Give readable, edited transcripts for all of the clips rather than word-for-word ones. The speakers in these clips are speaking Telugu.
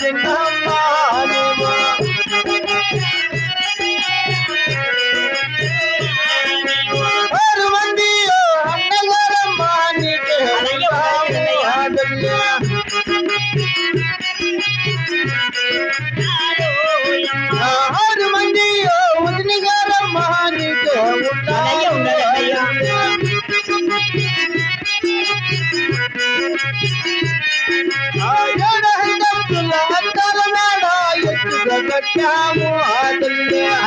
చిన్నమ్మా నువ్వు.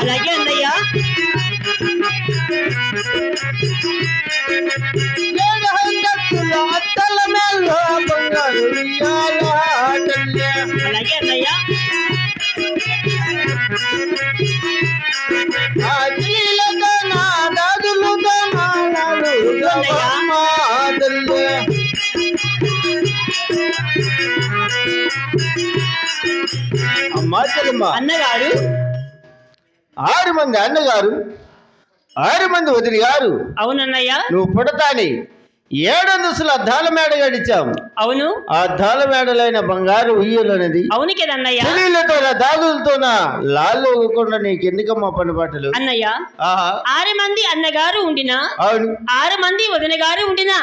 అలాగే అన్నయ్యా. అత్తల మేలో బంగారు అలాగే అన్నయ్యా. ఆదిలతో నా దాదులతో అమ్మా చెల్లమ్మ. అన్నగారు 6 మంది అన్నగారు, 6 మంది వదిలి గారు. అవునన్నయ్య. నువ్వు పుడతాని 7 అంతస్తుల అద్దాల మేడ గడిచాము. అవును. ఆ అద్దాల మేడలైన బంగారు ఉయ్యలనేది. అవును కదన్నయ్య. చెల్లెలతో దాదులతోన లాల్లోకుండా నీకు ఎందుకమ్మా పని పాటలు అన్నయ్య? 6 మంది అన్నగారు ఉండినా, అవును, 6 మంది వదిన గారు ఉండినా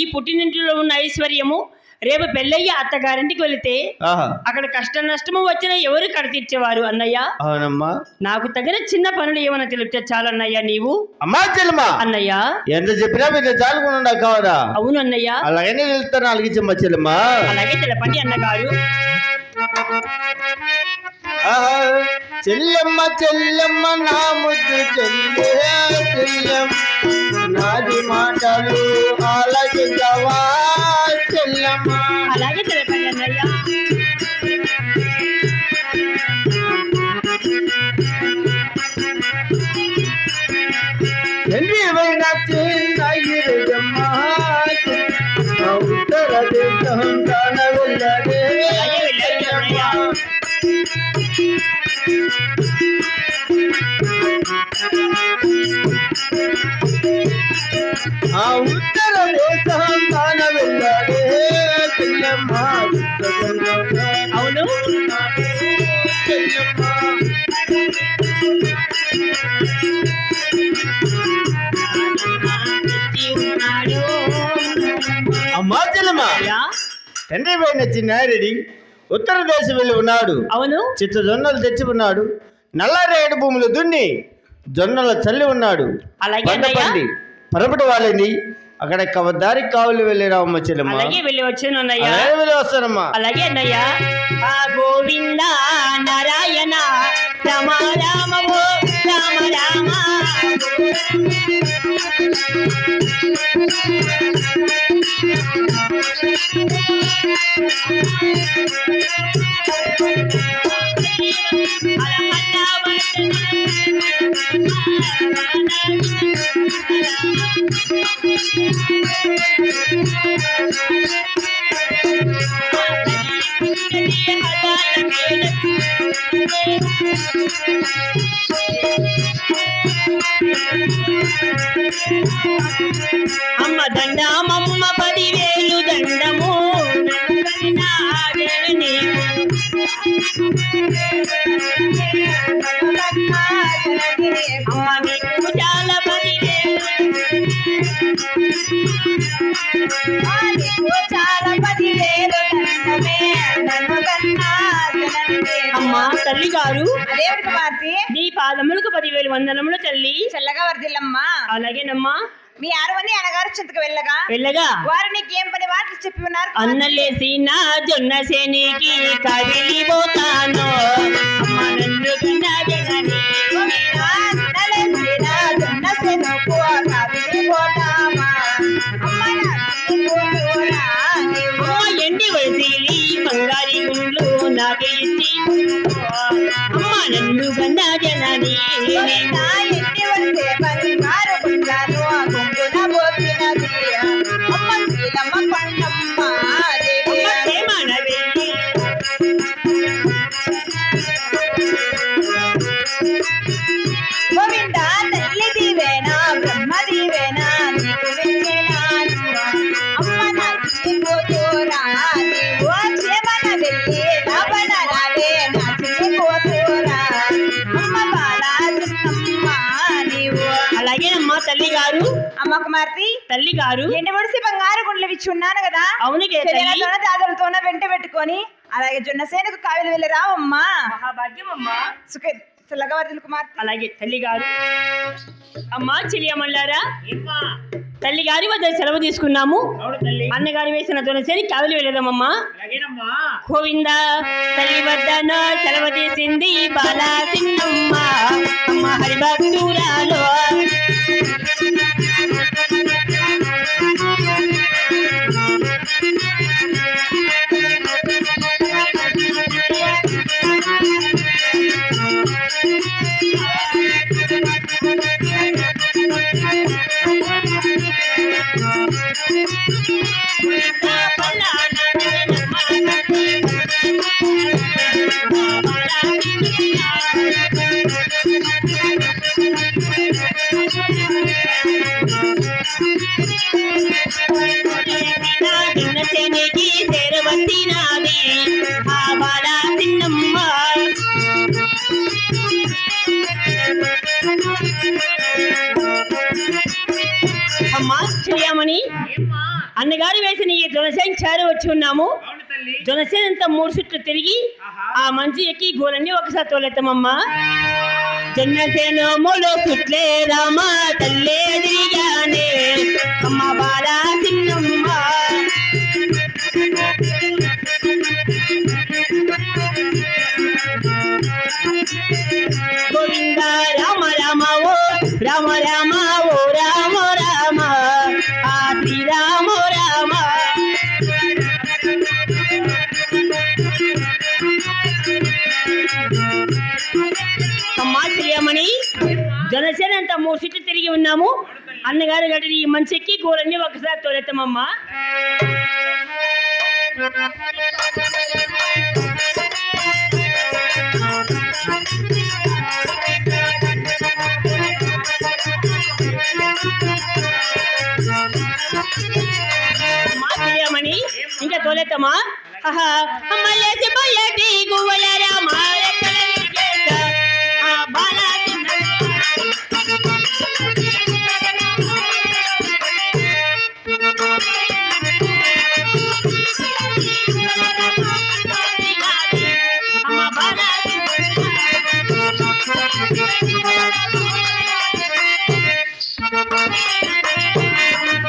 ఈ పుట్టినింటిలో ఉన్న ఐశ్వర్యము రేపు పెళ్ళయ్య అత్తగారింటికి వెళితే అక్కడ కష్ట నష్టము వచ్చిన ఎవరు కడతీర్చేవారు అన్నయ్య? అవునమ్మా. నాకు తగిన చిన్న పనులు ఏమైనా తెలిపితే చాలన్నయ్య నీవు. అమ్మా చెల్లమ్మా. అన్నయ్య ఎంత చెప్పినా మీరు చాలుకుండా కావదా? అవును అన్నయ్య. అలాగనే వెళ్తాను. అలిగించమ్మా చెల్లమ్మా. అలాగే తెలపండి అన్నగారు. చెల్లెమ్మ చెల్లెమ్మ నా ముద్దు చెల్లెమ్మ, నాది మాటలు ఆలకించవా చెల్లెమ్మ. అలాగే తెలపండి అన్నయ్య. ఎండివైన చిన్నమ్మ ఉత్తర దేశం కాన వెళ్ళదే. ఆ ఉత్తర దేశం కాన వెళ్ళదే చెల్లెమ్మ. అవును చెల్లెమ్మ. అమ్మా చెల్లెమ్మ. తండ్రి పోయిన చిన్నారెడ్డి ఉత్తర దేశం వెళ్ళి ఉన్నాడు. అవును. చిత్త జొన్నలు తెచ్చి ఉన్నాడు. నల్లారేడు భూములు దున్ని జొన్నల చల్లి ఉన్నాడు. అలాగే పరపటి వాళ్ళని అక్కడ దారికి కావులు వెళ్ళి రావమ్మ చెల్లెమ్మ. అలాగే వెళ్ళి వచ్చాను అన్నయ్య. వెళ్ళి వస్తానమ్మా. అలాగే అన్నయ్య. గోవింద నారాయణ రామ రామ రామ రామ. అమ్మ దండమమ్మ 10,000 దండము అమ్మ నీకు చాలా 10,000 అమ్మ తల్లి గారు. నీ పాదములకు 10,000 వందనములు తల్లి. చల్లగా వర్దిల్లమ్మా. అలాగేనమ్మా. మీ 6 మంది అన్నగారు చింతకు వెళ్ళగా వారు నీకేం పని వాటికి చెప్పి ఉన్నారు? అన్నలేసి నా జొన్న సేనికి కదిలిపోతాను. అమ్మ నన్ను కన్నా జనని ఎండి వసిలి బంగారి గుండ్లు నాకు ఇచ్చి అమ్మ నన్ను కన్నా జనని ఎండి వస్తే బంగారు గుండ్లను గుంగున పోసినది అమ్మ శ్రీలమ్మ పండమ్మ గోవింద తల్లి దీవేనా బ్రహ్మ దీవేనా నీకు వెళ్ళేనాను అమ్మ నా కూతురా నీవు క్షేమన వెళ్ళి లాభ తల్లి గారు ఎండి ఒడిసి బంగారు గుండ్లు ఇచ్చి ఉన్నాను కదా. అవును చెల్లెలతోన దాదులతోన వెంట పెట్టుకొని అలాగే జొన్నసేనకు కావిలి వెళ్ళి రావమ్మా. మహాభాగ్యమమ్మా. సులగవర్ధుల కుమార్తె. అలాగే తల్లి గారు. అమ్మా చెలియమల్లారా, తల్లి గారి వద్ద సెలవు తీసుకున్నాము. అన్నగారు వేసిన తులసిని కావిలి వెళ్ళదామమ్మా. గోవింద తల్లి వద్దన సెలవు తీసింది బాలా చిన్నమ్మ అమ్మ హరిభక్తురాలో. చిన్నసేనికి చేరవచ్చినాది ఆ బాలా చిన్నమ్మ. అమ్మా చెయ్యమని అన్నగారు వేసిన ఈ జొనసేన చేరి వచ్చి ఉన్నాము. జొనసేన అంతా 3 చుట్లు తిరిగి ఆ మంచి ఎక్కి గోలన్నీ ఒకసారి తోలెత్తమమ్మా. జొన్నసేన 3 చుట్లే రామ తల్లే తిరిగానే అమ్మ బాలా చిన్నమ్మ. గోవింద రామ రామ ఓ రామ రామ ఓ రామ రామ ఆ శ్రీరామ రామ. అమ్మా తెలియమని జనసేన అంతా 3 చుట్లు తిరిగి ఉన్నాము. అన్నగారు గడిని ఈ మంచెక్కి గోలన్నీ ఒకసారి తోలెత్తమమ్మా. తెలియమని ఇంకా తోలెత్తమా. మళ్ళీ బయటి గువ్వల రామ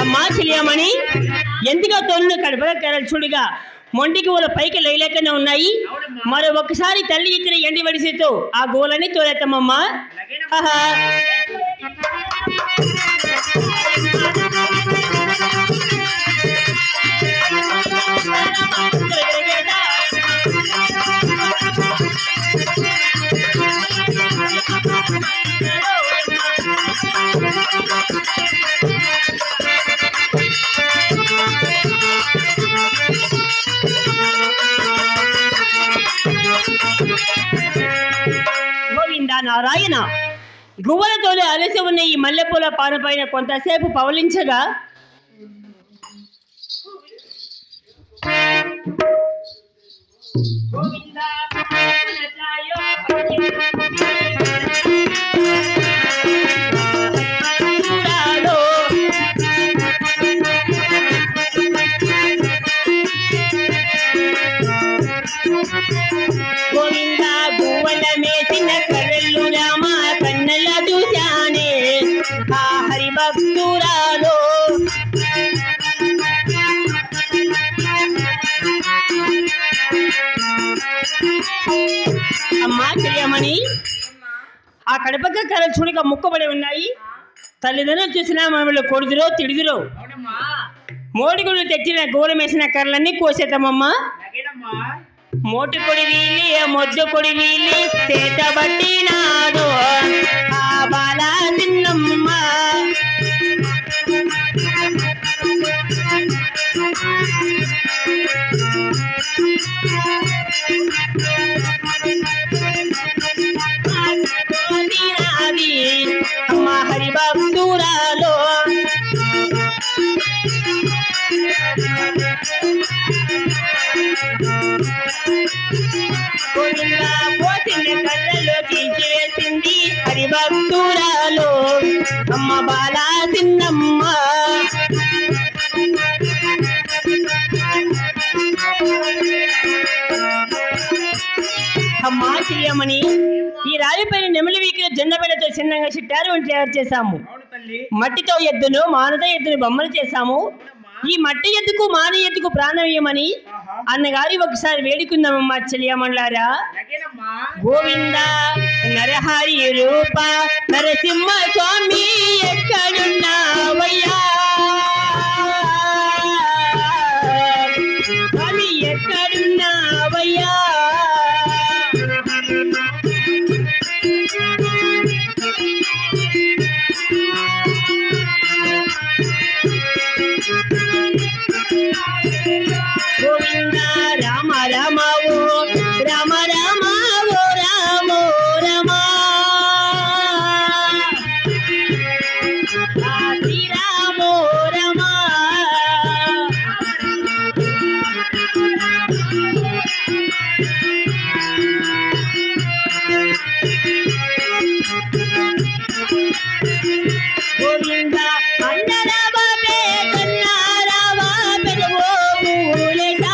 అమ్మా చెలియమని ఎందుగా తోలిన కడపల చూడుగా మొండికి ఊల పైకి లేలేకనే ఉన్నాయి. మరి ఒక్కసారి తల్లి ఇచ్చిన ఎండి వడిసితో ఆ గోలని తోలెత్తమమ్మా. గోవింద నారాయణ. గువ్వలతోనే అలసి ఉన్న ఈ మల్లెపూల పాన పైన కొంతసేపు పవలించగా గోవింద గువ్వల మేసిన కర్రలు రామ కన్నల చూశానే ఆ హరిభక్తురాలో. అమ్మా చెయ్యమని ఆ కడపక్క కర్రలు చూడక ముక్కబడి ఉన్నాయి. తల్లిదండ్రులు చూసినా మనలో కొడుదురో తిడుదురో. మోడిగుళ్ళు తెచ్చిన గోలం వేసిన కర్రలన్నీ కోసేద్దామమ్మా. మోటి కొడి వీలి మొద్దు కొడి వీలి చేత బట్టినాడు ఆ బాలా చిన్నమ్మ. అమ్మ హరిభక్తురాలో. పోసిన కళ్ళలో తీసివేసింది హరిభక్తురాలో అమ్మ బాలా చిన్నమ్మ. అమ్మా చెయ్యమని ఈ రాయిపైన నెమలి వీకిన జొన్న పిల్లతో చిన్నగా చిట్టారు తయారు చేశాము. మట్టితో ఎద్దును మానతో ఎద్దును బొమ్మలు చేశాము. ఈ మట్టి ఎద్దుకు మాన ఎద్దుకు ప్రాణమయ్యమని అన్నగారి ఒకసారి వేడుకుందామమ్మా చెలియమల్లారా. గోవింద నరహరి రూప నరసింహ స్వామి ఎక్కడున్నావయ్యా, స్వామి ఎక్కడున్నావయ్యా. గోవింద రామ రామ ఓ రామ రామ ఓ రామో రమ శ్రీరామో రమ. గోవింద అందరవ కన్నారవ పెదవో మూలెట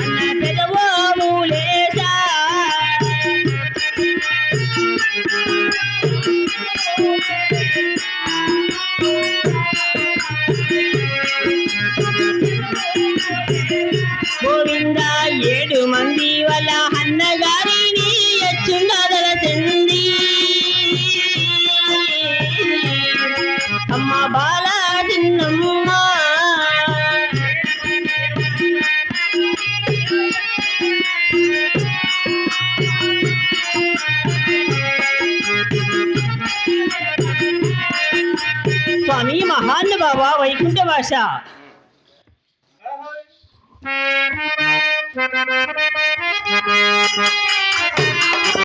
అన్న పెదవో మూలెట. గోవింద 7 మంది వల్ల అన్నగారిని ఎచ్చుండదల చెంది అమ్మ బాల చిన్నమ్మ. స్వామి మహానుభావ వైకుంఠ భాష.